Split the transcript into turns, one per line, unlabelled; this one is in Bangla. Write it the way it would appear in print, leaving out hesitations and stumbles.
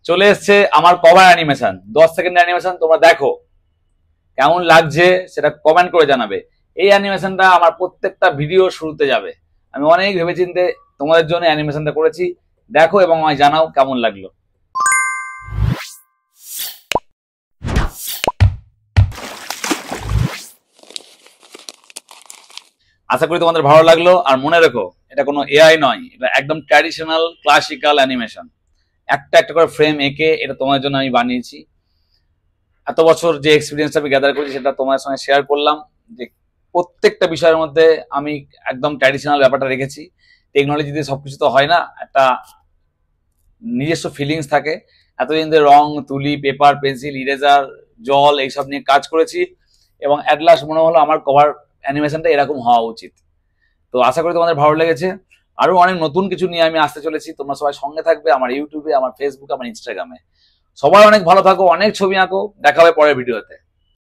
চলে এসছে আমার কভার অ্যানিমেশন, 10 সেকেন্ড অ্যানিমেশন। তোমরা দেখো কেমন লাগছে সেটা কমেন্ট করে জানাবে। এই অ্যানিমেশনটা আমার প্রত্যেকটা ভিডিও শুরুতে যাবে। আমি অনেক ভেবেচিন্তে তোমাদের জন্য অ্যানিমেশনটা করেছি। দেখো এবং আমায় জানাও কেমন লাগলো। আশা করি তোমাদের ভালো লাগলো। আর মনে রেখো, এটা কোনো এআই নয়, এটা একদম ট্র্যাডিশনাল ক্লাসিক্যাল অ্যানিমেশন। একটা একটা করে ফ্রেম এঁকে এটা তোমাদের জন্য আমি বানিয়েছি। এত বছর যে এক্সপিরিয়েন্স আমি গ্যাদার করেছি সেটা তোমাদের সঙ্গে শেয়ার করলাম। যে প্রত্যেকটা বিষয়ের মধ্যে আমি একদম ট্র্যাডিশনাল ব্যাপারটা রেখেছি। টেকনোলজি দিয়ে সবকিছু তো হয় না, একটা নিজস্ব ফিলিংস থাকে। এতদিন ধরে রং, তুলি, পেপার, পেন্সিল, ইরেজার, জল এইসব নিয়ে কাজ করেছি এবং অ্যাট লাস্ট মনে হলো আমার কভার অ্যানিমেশনটা এরকম হওয়া উচিত। তো আশা করি তোমাদের ভালো লেগেছে। আরো অনেক নতুন কিছু নিয়ে আমি আসতে চলেছি। তোমরা সবাই সঙ্গে থাকবে আমার ইউটিউবে, আমার ফেসবুকে, আমার ইনস্টাগ্রামে। সবাই অনেক ভালো থাকো, অনেক ছবি আঁকো। দেখা হবে পরের ভিডিওতে।